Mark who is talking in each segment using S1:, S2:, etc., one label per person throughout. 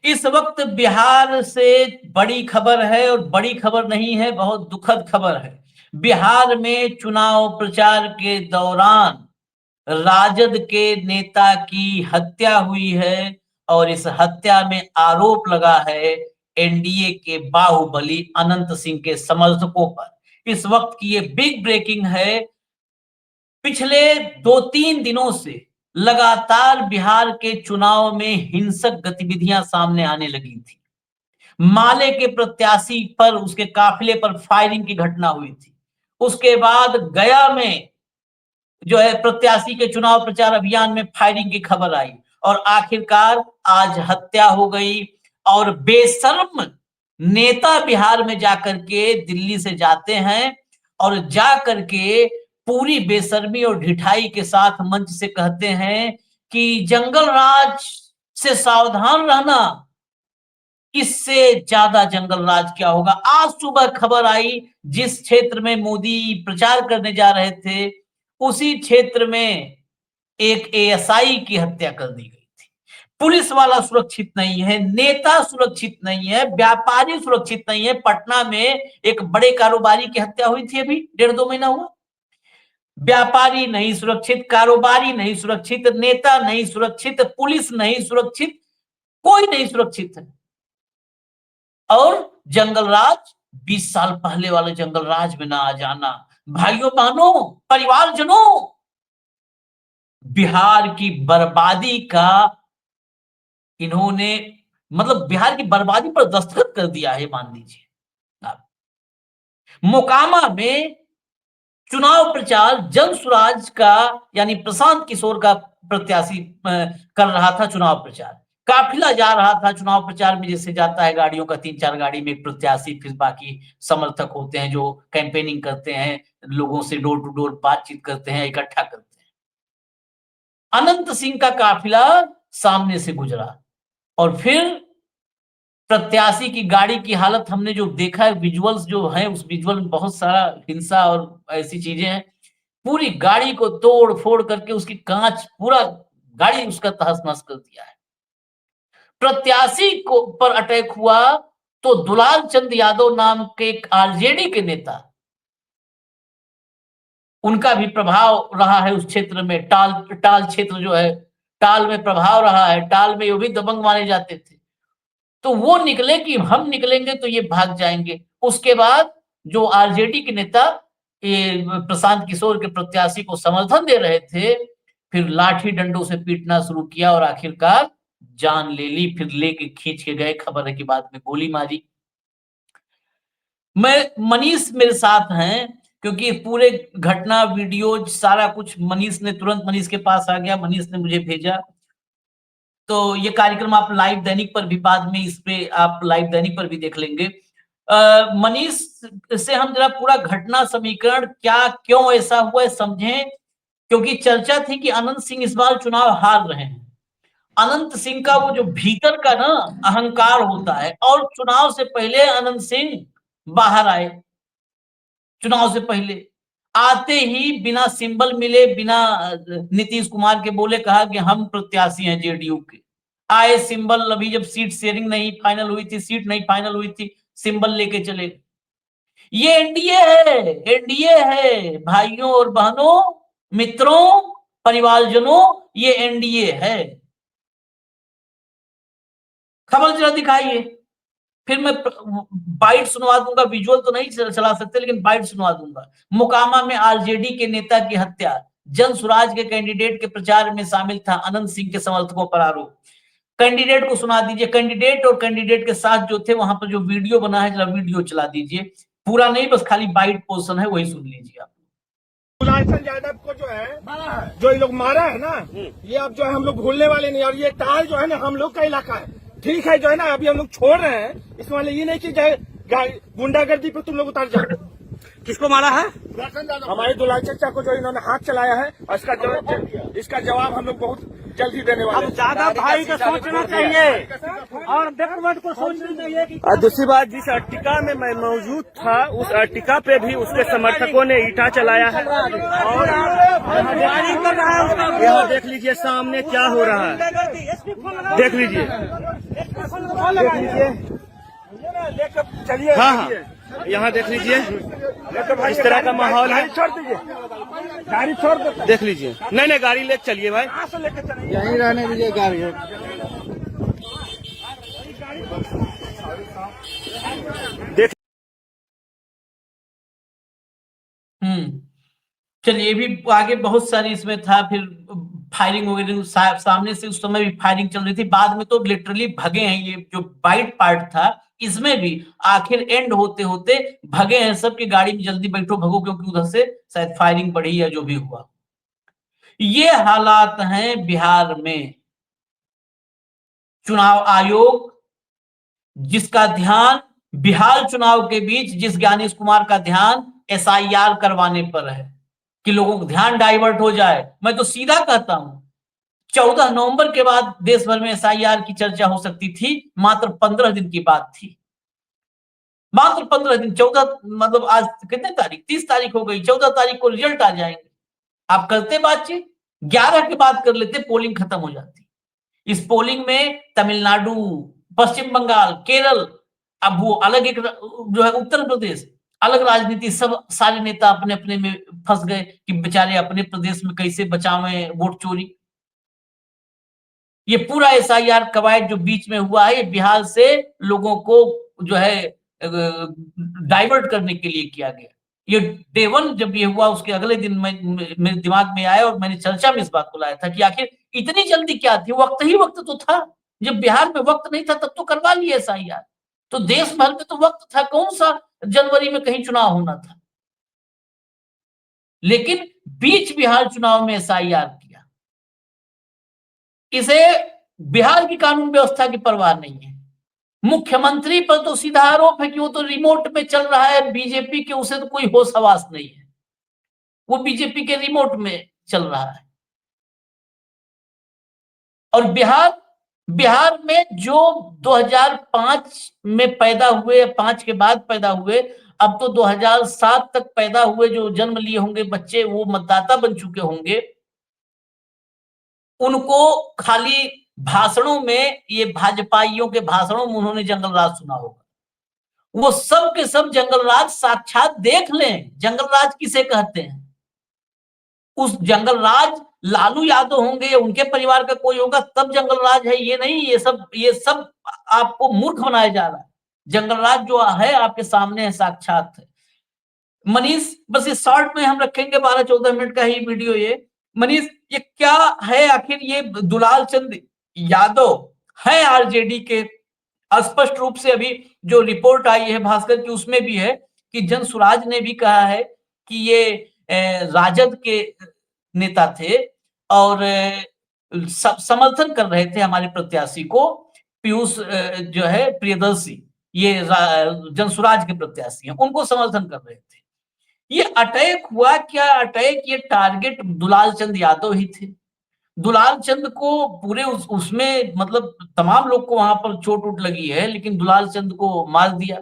S1: इस वक्त बिहार से बड़ी खबर है और बड़ी खबर नहीं है, बहुत दुखद खबर है। बिहार में चुनाव प्रचार के दौरान राजद के नेता की हत्या हुई है और इस हत्या में आरोप लगा है एनडीए के बाहुबली अनंत सिंह के समर्थकों पर। इस वक्त की ये बिग ब्रेकिंग है। पिछले 2-3 दिनों से लगातार बिहार के चुनाव में हिंसक गतिविधियां सामने आने लगी थी। माले के प्रत्याशी पर, उसके काफिले पर फायरिंग की घटना हुई थी। उसके बाद गया में जो है प्रत्याशी के चुनाव प्रचार अभियान में फायरिंग की खबर आई और आखिरकार आज हत्या हो गई। और बेशर्म नेता बिहार में जाकर के दिल्ली से जाते हैं और जाकर के पूरी बेशर्मी और ढिठाई के साथ मंच से कहते हैं कि जंगल राज से सावधान रहना, इससे ज्यादा जंगल राज क्या होगा। आज सुबह खबर आई, जिस क्षेत्र में मोदी प्रचार करने जा रहे थे उसी क्षेत्र में एक एएसआई की हत्या कर दी गई थी। पुलिस वाला सुरक्षित नहीं है, नेता सुरक्षित नहीं है, व्यापारी सुरक्षित नहीं है। पटना में एक बड़े कारोबारी की हत्या हुई थी, अभी 1.5-2 महीना हुआ। व्यापारी नहीं सुरक्षित, कारोबारी नहीं सुरक्षित, नेता नहीं सुरक्षित, पुलिस नहीं सुरक्षित, कोई नहीं सुरक्षित है। और जंगल राज 20 साल पहले वाले जंगल राज में ना आ जाना। भाइयों बहनों, परिवारजनों, बिहार की बर्बादी का इन्होंने, मतलब बिहार की बर्बादी पर दस्तखत कर दिया है, मान लीजिए आप। मोकामा में चुनाव प्रचार जनसुराज का, यानी प्रशांत किशोर का प्रत्याशी कर रहा था चुनाव प्रचार। काफिला जा रहा था चुनाव प्रचार में, जैसे जाता है गाड़ियों का, 3-4 गाड़ी में एक प्रत्याशी, फिर बाकी समर्थक होते हैं जो कैंपेनिंग करते हैं, लोगों से डोर टू डोर बातचीत करते हैं, इकट्ठा करते हैं। अनंत सिंह का काफिला सामने से गुजरा और फिर प्रत्याशी की गाड़ी की हालत हमने जो देखा है, विजुअल्स जो है, उस विजुअल में बहुत सारा हिंसा और ऐसी चीजें हैं। पूरी गाड़ी को तोड़ फोड़ करके उसकी कांच, पूरा गाड़ी उसका तहस नहस कर दिया है। प्रत्याशी को पर अटैक हुआ तो दुलाल चंद यादव नाम के एक आरजेडी के नेता, उनका भी प्रभाव रहा है उस क्षेत्र में। टाल क्षेत्र जो है, टाल में प्रभाव रहा है। टाल में वो भी दबंग माने जाते थे। तो वो निकले कि हम निकलेंगे तो ये भाग जाएंगे। उसके बाद जो आरजेडी के नेता ये प्रशांत किशोर के प्रत्याशी को समर्थन दे रहे थे, फिर लाठी डंडों से पीटना शुरू किया और आखिरकार जान ले ली। फिर लेके खींच के गए, खबर है कि बाद में गोली मारी। मनीष मेरे साथ हैं, क्योंकि पूरे घटना वीडियो सारा कुछ मनीष ने, तुरंत मनीष के पास आ गया, मनीष ने मुझे भेजा। तो ये कार्यक्रम आप लाइव दैनिक पर भी, बाद में इस पे आप लाइव दैनिक पर भी देख लेंगे। मनीष से हम जरा पूरा घटना समीकरण, क्या क्यों ऐसा हुआ है, समझें। क्योंकि चर्चा थी कि अनंत सिंह इस बार चुनाव हार रहे हैं। अनंत सिंह का वो जो भीतर का ना अहंकार होता है, और चुनाव से पहले अनंत सिंह बाहर आए। चुनाव से पहले आते ही बिना सिंबल मिले, बिना नीतीश कुमार के बोले, कहा कि हम प्रत्याशी हैं जेडीयू के। आए सिंबल, अभी जब सीट शेयरिंग नहीं फाइनल हुई थी, सीट नहीं फाइनल हुई थी, सिंबल लेके चले। ये एनडीए है, एनडीए है भाइयों और बहनों, मित्रों, परिवारजनों, ये एनडीए है। खबर जरा दिखाइए। फिर मैं बाइट सुनवा दूंगा, विजुअल तो नहीं चला सकते लेकिन बाइट सुनवा दूंगा। मोकामा में आरजेडी के नेता की हत्या, जन सुराज के कैंडिडेट के प्रचार में शामिल था अनंत सिंह के समर्थकों पर आरोप। कैंडिडेट को सुना दीजिए, कैंडिडेट और कैंडिडेट के साथ जो थे वहां पर जो वीडियो बना है, जरा वीडियो चला दीजिए। पूरा नहीं, बस खाली बाइट पोर्शन है, वही सुन लीजिए आप।
S2: दुलालचंद यादव को जो है, जो ये लोग मारा है ना, ये अब जो है हम लोग भूलने वाले नहीं। और ये टाल जो है ना हम लोग का इलाका है, ठीक है, जो है ना अभी हम लोग छोड़ रहे हैं। इसमें ये नहीं कि गुंडागर्दी पे तुम लोग उतर जाओ।
S3: किसको मारा है?
S2: हमारे दुलाल चचा को जो इन्होंने हाथ चलाया है, इसका जवाब हम लोग बहुत जल्दी देने वाले।
S3: अब ज्यादा भाई को सोचना चाहिए और बैकवर्ड को सोचना चाहिए कि
S2: और दूसरी बात, जिस अर्टिका में मैं मौजूद था उस अर्टिका पे भी उसके समर्थकों ने ईंटा चलाया है और
S3: फायरिंग कर रहा है उसका।
S2: यहाँ देख लीजिए सामने क्या हो रहा है, देख लीजिए, देख लीजिए।
S3: चलिए
S2: हाँ हाँ, यहाँ देख लीजिए इस तरह का माहौल है।
S3: छोड़ दीजिए, गाड़ी छोड़ दो,
S2: देख लीजिए, नहीं गाड़ी लेके चलिए भाई,
S3: यहीं रहने दीजिए गाड़ी।
S2: देख।
S1: चलिए, ये भी आगे बहुत सारी इसमें था, फिर फायरिंग वगैरह सामने से उस समय भी फायरिंग चल रही थी, बाद में तो लिटरली भगे हैं। ये जो बाइट पार्ट था इसमें भी आखिर एंड होते होते भगे हैं सब की गाड़ी में, जल्दी बैठो भगो, क्योंकि उधर से शायद फायरिंग बढ़ी या जो भी हुआ। ये हालात हैं बिहार में। चुनाव आयोग जिसका ध्यान बिहार चुनाव के बीच, जिस ज्ञानेश कुमार का ध्यान एसआईआर करवाने पर है कि लोगों को ध्यान डाइवर्ट हो जाए। मैं तो सीधा कहता हूं 14 नवंबर के बाद देश भर में एसआईआर की चर्चा हो सकती थी, मात्र 15 दिन की बात थी, मात्र 15 दिन। 14 मतलब आज कितने तारीख, 30 तारीख हो गई, 14 तारीख को रिजल्ट आ जाएंगे। आप करते बातचीत, 11 की बात कर लेते, पोलिंग खत्म हो जाती। इस पोलिंग में तमिलनाडु, पश्चिम बंगाल, केरल, अब वो अलग एक जो है उत्तर प्रदेश, अलग राजनीति, सब सारे नेता अपने अपने में फंस गए कि बेचारे अपने प्रदेश में कैसे बचावें वोट चोरी। ये पूरा एसआईआर कवायद जो बीच में हुआ है, ये बिहार से लोगों को जो है डाइवर्ट करने के लिए किया गया। ये डे 1 जब ये हुआ उसके अगले दिन मेरे दिमाग में आया और मैंने चर्चा में इस बात को लाया था कि आखिर इतनी जल्दी क्या थी। वक्त ही वक्त तो था, जब बिहार में वक्त नहीं था तब तो करवा लिया एसआईआर। तो देश भर में तो वक्त था, कौन सा जनवरी में कहीं चुनाव होना था। लेकिन बीच बिहार चुनाव में एसआईआर किया। इसे बिहार की कानून व्यवस्था की परवाह नहीं है। मुख्यमंत्री पर तो सीधा आरोप है कि वो तो रिमोट में चल रहा है बीजेपी के, उसे तो कोई होश हवास नहीं है, वो बीजेपी के रिमोट में चल रहा है। और बिहार में जो 2005 में पैदा हुए, 5 के बाद पैदा हुए, अब तो 2007 तक पैदा हुए जो जन्म लिए होंगे बच्चे, वो मतदाता बन चुके होंगे। उनको खाली भाषणों में, ये भाजपाइयों के भाषणों में उन्होंने जंगल राज सुना होगा। वो सब के सब जंगल राज साक्षात देख लें। जंगल राज किसे कहते हैं? उस जंगल राज लालू यादव होंगे या उनके परिवार का कोई होगा तब जंगल राज है, ये नहीं। ये सब आपको मूर्ख बनाया जा रहा है। जंगल राज जो है आपके सामने है, साक्षात है। मनीष, बस इस शॉर्ट में हम रखेंगे, 12-14 मिनट का ही वीडियो ये। मनीष, ये क्या है आखिर? ये दुलाल चंद यादव है आरजेडी के। स्पष्ट रूप से अभी जो रिपोर्ट आई है भास्कर की, उसमें भी है कि जनसुराज ने भी कहा है कि ये राजद के नेता थे और समर्थन कर रहे थे हमारे प्रत्याशी को, पीयूष जो है प्रियदर्शी, ये जनसुराज के प्रत्याशी हैं, उनको समर्थन कर रहे थे। ये अटैक हुआ क्या? अटैक, ये टारगेट दुलाल चंद यादव ही थे। दुलाल चंद को पूरे उसमें मतलब तमाम लोग को वहां पर चोट उठ लगी है, लेकिन दुलाल चंद को मार दिया।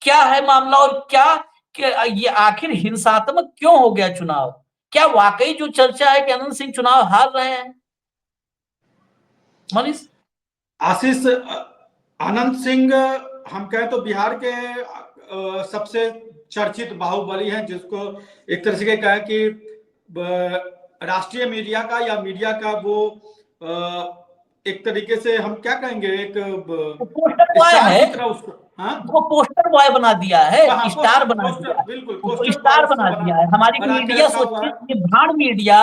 S1: क्या है मामला और क्या ये आखिर हिंसात्मक क्यों हो गया चुनाव? क्या वाकई जो चर्चा है कि अनंत सिंह चुनाव हार रहे हैं? मनीष,
S4: आशीष, अनंत सिंह हम कहें तो बिहार के सबसे चर्चित बाहुबली हैं, जिसको एक तरह से कहें कि राष्ट्रीय मीडिया का या मीडिया का वो एक तरीके से हम क्या कहेंगे, एक
S1: पोस्टर बॉय है
S4: उसको, हाँ,
S1: वो पोस्टर बॉय बना दिया है, स्टार बना दिया,
S4: बिल्कुल
S1: स्टार बना दिया है। हमारी मीडिया सोचिए, भाड़ मीडिया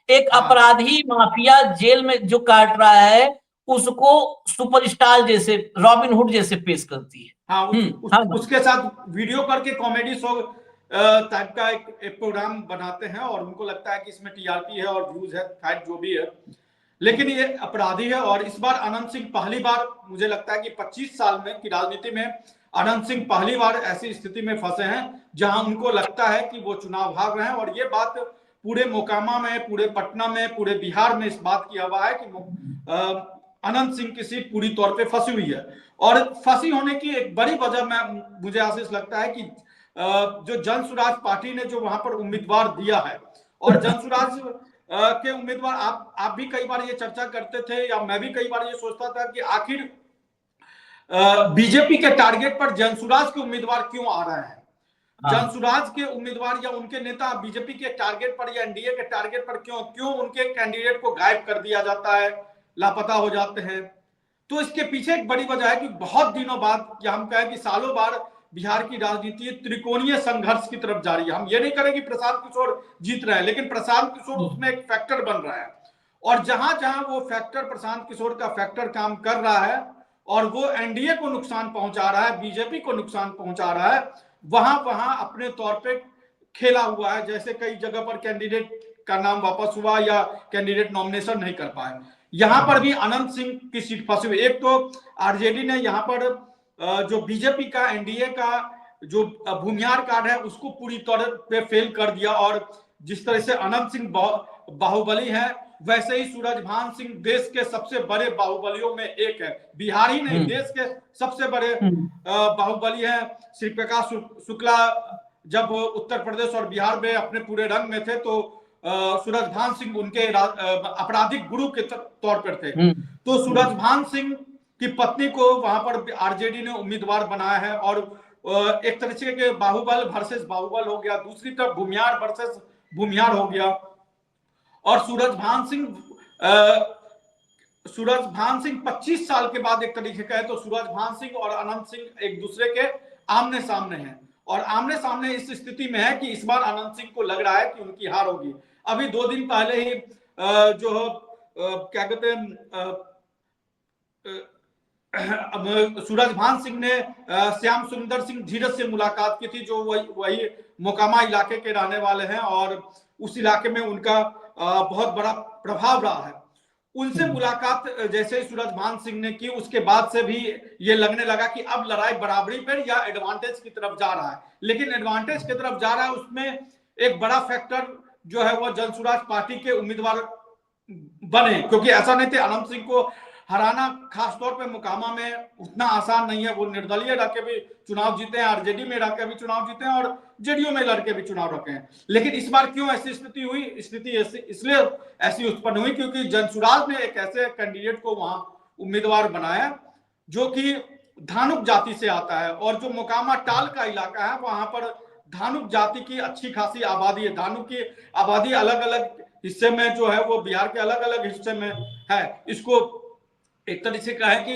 S1: एक अपराधी माफिया जेल में जो काट रहा है उसको सुपरस्टार जैसे, रॉबिन हुड जैसे पेश करती है।
S4: हाँ, उसके साथ वीडियो करके कॉमेडी शो टाइप का एक प्रोग्राम बनाते हैं और उनको लगता है कि इसमें टीआरपी है और व्यूज है, खैर जो भी है, लेकिन ये अपराधी है। और इस बार अनंत सिंह पहली बार, मुझे लगता है कि 25 साल में की राजनीति में अनंत सिंह पहली बार ऐसी स्थिति में फंसे हैं जहां उनको लगता है कि वो चुनाव हार रहे हैं। और ये बात पूरे मोकामा में, पूरे पटना में, पूरे बिहार में इस बात की हवा है कि अनंत सिंह की सीट पूरी तौर पे फंसी हुई है। और फंसी होने की एक बड़ी वजह मुझे आशीष लगता है कि जो जन स्वराज पार्टी ने जो वहां पर उम्मीदवार दिया है, और जन स्वराज के उम्मीदवार, आप भी कई बार ये चर्चा करते थे या मैं भी कई बार ये सोचता था कि आखिर बीजेपी के टारगेट पर जन स्वराज के उम्मीदवार क्यों आ रहे हैं। जन स्वराज के उम्मीदवार या उनके नेता बीजेपी के टारगेट पर या एनडीए के टारगेट पर क्यों उनके कैंडिडेट को गायब कर दिया जाता है, लापता हो जाते हैं। तो इसके पीछे एक बड़ी वजह है कि बहुत दिनों बाद, या हम कहें कि सालों बाद, बिहार की राजनीति त्रिकोणीय संघर्ष की तरफ जा रही है। हम ये नहीं करें कि प्रशांत किशोर जीत रहे हैं, लेकिन प्रशांत किशोर उसमें एक फैक्टर बन रहा है। और जहां जहां वो फैक्टर, प्रशांत किशोर का फैक्टर काम कर रहा है और वो एनडीए को नुकसान पहुंचा रहा है, बीजेपी को नुकसान पहुंचा रहा है, वहां वहां अपने तौर पे खेला हुआ है। जैसे कई जगह पर कैंडिडेट का नाम वापस हुआ या कैंडिडेट नॉमिनेशन नहीं कर पाए। यहां पर भी अनंत सिंह की सीट फंसी हुई। एक तो आरजेडी ने यहां पर जो बीजेपी का, एनडीए का जो भूमिहार कार्ड है उसको पूरी तरह पे फेल कर दिया। और जिस तरह से अनंत सिंह बाहुबली है, वैसे ही सूरजभान सिंह देश के सबसे बड़े बाहुबलियों में एक है। बिहार ही नहीं, देश के सबसे बड़े बाहुबली है। श्री प्रकाश शुक्ला जब उत्तर प्रदेश और बिहार में अपने पूरे रंग में थे तो सूरजभान सिंह उनके आपराधिक गुरु के तौर पर थे। तो सूरजभान सिंह की पत्नी को वहां पर आरजेडी ने उम्मीदवार बनाया है। और एक तरीके के बाहुबल वर्सेस बाहुबल हो गया, दूसरी तरफ भूमिहार वर्सेस भूमिहार हो गया। और सूरजभान सिंह 25 साल के बाद, एक तरीके का है तो सूरजभान सिंह और अनंत सिंह एक दूसरे के आमने सामने हैं। और आमने सामने इस स्थिति में है कि इस बार अनंत सिंह को लग रहा है कि उनकी हार होगी। अभी 2 दिन पहले ही जो क्या कहते हैं, सूरजभान सिंह ने श्याम सुंदर सिंह धीरज से मुलाकात की थी, जो वही मोकामा इलाके के रहने वाले हैं और उस इलाके में उनका बहुत बड़ा प्रभाव रहा है। उनसे मुलाकात जैसे ही सूरजभान सिंह ने की, उसके बाद से भी ये लगने लगा कि अब लड़ाई बराबरी पर या एडवांटेज की तरफ जा रहा है। लेकिन एडवांटेज की तरफ जा रहा है, उसमें एक बड़ा फैक्टर जो है वो जन स्वराज पार्टी के उम्मीदवार बने, क्योंकि ऐसा नहीं थे अनंत सिंह को हराना खासतौर पे मोकामा में उतना आसान नहीं है। वो निर्दलीय रह के भी चुनाव जीते हैं, आरजेडी में रह के भी चुनाव जीते हैं और जेडीयू में लड़के भी चुनाव रखे हैं। लेकिन इस बार क्यों ऐसी स्थिति हुई? स्थिति इसलिए ऐसी उत्पन्न हुई क्योंकि जन स्वराज ने एक ऐसे कैंडिडेट को वहां उम्मीदवार बनाया जो कि धानुक जाति से आता है। और जो मोकामा टाल का इलाका है, वहां पर धानुक जाति की अच्छी खासी आबादी है। धानुक की आबादी अलग अलग हिस्से में जो है वो बिहार के अलग अलग हिस्से में है। इसको एक तरीके से कहा है कि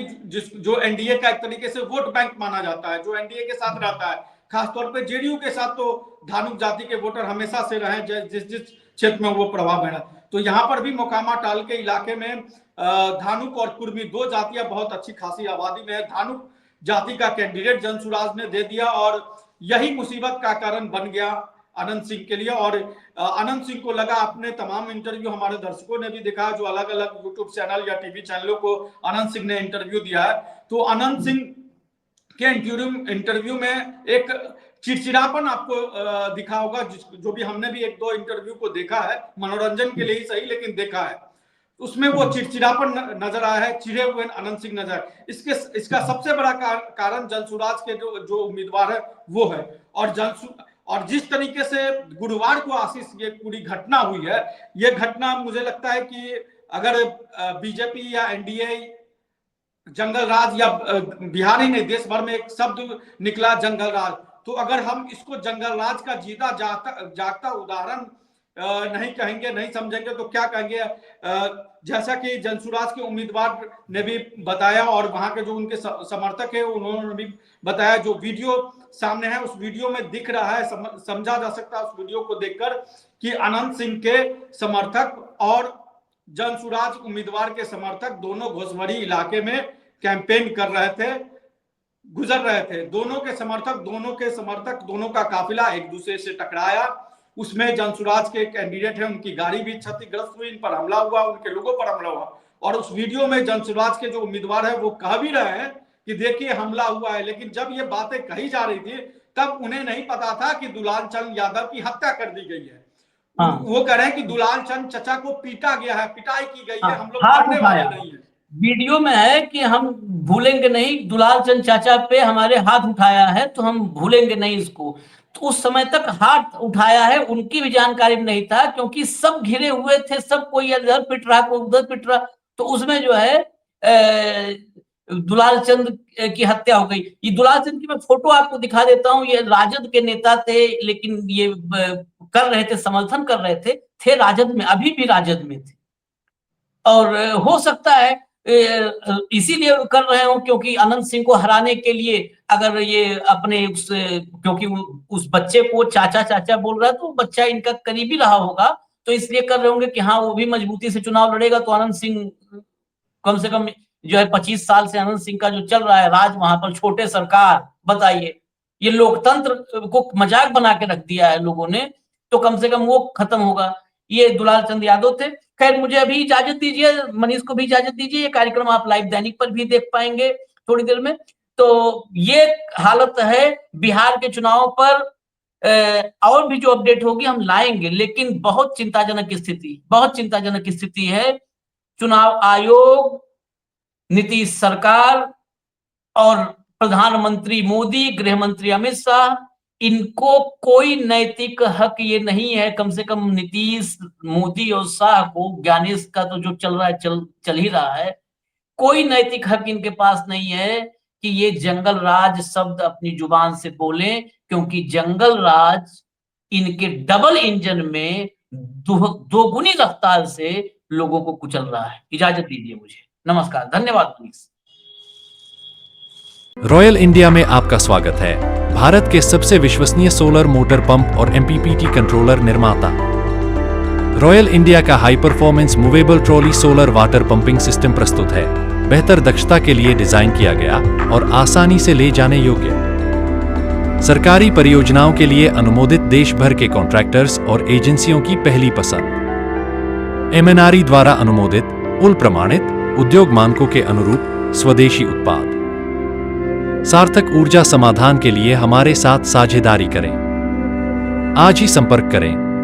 S4: जो एनडीए का एक तरीके से वोट बैंक माना जाता है, जो एनडीए के साथ रहता है, खासतौर पे जेडीयू के साथ तो धानुक जाति के वोटर हमेशा से रहे, जिस क्षेत्र में वो प्रभाव है। तो यहाँ पर भी मोकामा टाल के इलाके में धानुक और कुर्मी 2 जातियां बहुत अच्छी खासी आबादी में है। धानुक जाति का कैंडिडेट जन स्वराज ने दे दिया और यही मुसीबत का कारण बन गया अनंत सिंह के लिए। और अनंत सिंह को लगा, अपने तमाम इंटरव्यू हमारे दर्शकों ने भी देखा, जो अलग अलग यूट्यूब चैनल या टीवी चैनलों को अनंत सिंह ने इंटरव्यू दिया है, तो अनंत सिंह के इंटरव्यू में एक चिड़चिड़ापन आपको दिखा होगा, जो भी हमने भी 1-2 इंटरव्यू को देखा है, मनोरंजन के लिए ही सही लेकिन देखा है, उसमें वो चिड़चिड़ापन नजर आया है, चिड़े हुए अनंत सिंह नजर। इसका सबसे बड़ा कारण जन स्वराज के जो उम्मीदवार है वो है। और जिस तरीके से गुरुवार को आशीष ये पूरी घटना हुई है, ये घटना मुझे लगता है कि अगर बीजेपी या एनडीए जंगल राज, या बिहार ही नहीं देश भर में एक शब्द निकला जंगल राज, तो अगर हम इसको जंगल राज का जीता जागता उदाहरण नहीं कहेंगे, नहीं समझेंगे तो क्या कहेंगे। जैसा कि जन स्वराज के उम्मीदवार ने भी बताया और वहां के जो उनके समर्थक है उन्होंने भी बताया, जो वीडियो सामने है उस वीडियो में दिख रहा है, समझा जा सकता है उस वीडियो को देखकर कि अनंत सिंह के समर्थक और जन स्वराज उम्मीदवार के समर्थक दोनों घोसवरी इलाके में कैंपेन कर रहे थे, गुजर रहे थे। दोनों के समर्थक दोनों का काफिला एक दूसरे से टकराया। उसमें जन स्वराज के कैंडिडेट है, उनकी गाड़ी भी क्षतिग्रस्त हुई, इन पर हमला हुआ, उनके लोगों पर हमला हुआ। और उस वीडियो में जन स्वराज के जो उम्मीदवार है वो कह भी रहे हैं कि देखिए हमला हुआ है, लेकिन जब ये बातें कही जा रही थी तब उन्हें नहीं पता था कि दुलाल चंद यादव की हत्या कर दी गई है।
S1: हाँ।
S4: वो कह रहे हैं कि दुलाल चंद चचा को पीटा गया है, पिटाई की गई है,
S1: हाँ,
S4: हम लोग
S1: हाथ
S4: करने
S1: उठाया।
S4: वाले नहीं है।
S1: वीडियो में है कि हम भूलेंगे नहीं, दुलाल चंद चाचा पे हमारे हाथ उठाया है तो हम भूलेंगे नहीं इसको। तो उस समय तक हाथ उठाया है उनकी भी जानकारी में नहीं था, क्योंकि सब घिरे हुए थे, सब कोई इधर पिट रहा, कोई उधर पिट रहा। तो उसमें जो है दुलाल चंद की हत्या हो गई। ये दुलाल चंद की मैं फोटो आपको दिखा देता हूँ। ये राजद के नेता थे, लेकिन ये कर रहे थे, समर्थन कर रहे थे राजद में, अभी भी राजद में थे। और हो सकता है इसीलिए कर रहे हो क्योंकि अनंत सिंह को हराने के लिए, अगर ये अपने उस, क्योंकि उस बच्चे को चाचा चाचा बोल रहा है तो बच्चा इनका करीबी रहा होगा, तो इसलिए कर रहे होंगे कि हाँ वो भी मजबूती से चुनाव लड़ेगा तो अनंत सिंह कम से कम जो है 25 साल से अनंत सिंह का जो चल रहा है राज वहां पर, छोटे सरकार, बताइए ये लोकतंत्र को मजाक बना के रख दिया है लोगों ने, तो कम से कम वो खत्म होगा। ये दुलाल चंद यादव थे। खैर मुझे अभी इजाजत दीजिए, मनीष को भी इजाजत दीजिए। ये कार्यक्रम आप लाइव दैनिक पर भी देख पाएंगे थोड़ी देर में। तो ये हालत है बिहार के चुनाव पर। और भी जो अपडेट होगी हम लाएंगे, लेकिन बहुत चिंताजनक स्थिति, बहुत चिंताजनक स्थिति है। चुनाव आयोग, नीतीश सरकार और प्रधानमंत्री मोदी, गृह मंत्री अमित शाह, इनको कोई नैतिक हक ये नहीं है, कम से कम नीतीश, मोदी और शाह को, ज्ञानेश का तो जो चल रहा है चल ही रहा है, कोई नैतिक हक इनके पास नहीं है कि ये जंगल राज शब्द अपनी जुबान से बोले, क्योंकि जंगल राज इनके डबल इंजन में दोगुनी रफ्तार से लोगों को कुचल रहा है। इजाजत दीजिए मुझे, नमस्कार, धन्यवाद प्लीज।
S5: रॉयल इंडिया में आपका स्वागत है। भारत के सबसे विश्वसनीय सोलर मोटर पंप और MPPT कंट्रोलर निर्माता रॉयल इंडिया का high performance movable trolley solar water pumping system प्रस्तुत है। बेहतर दक्षता के लिए डिजाइन किया गया और आसानी से ले जाने योग्य। सरकारी परियोजनाओं के लिए अनुमोदित देश भर के कॉन्ट्रैक्टर्स और एजेंसियों की पहली पसंद। MNRE द्वारा अनुमोदित, उल प्रमाणित, उद्योग मानकों के अनुरूप स्वदेशी उत्पाद। सार्थक ऊर्जा समाधान के लिए हमारे साथ साझेदारी करें। आज ही संपर्क करें।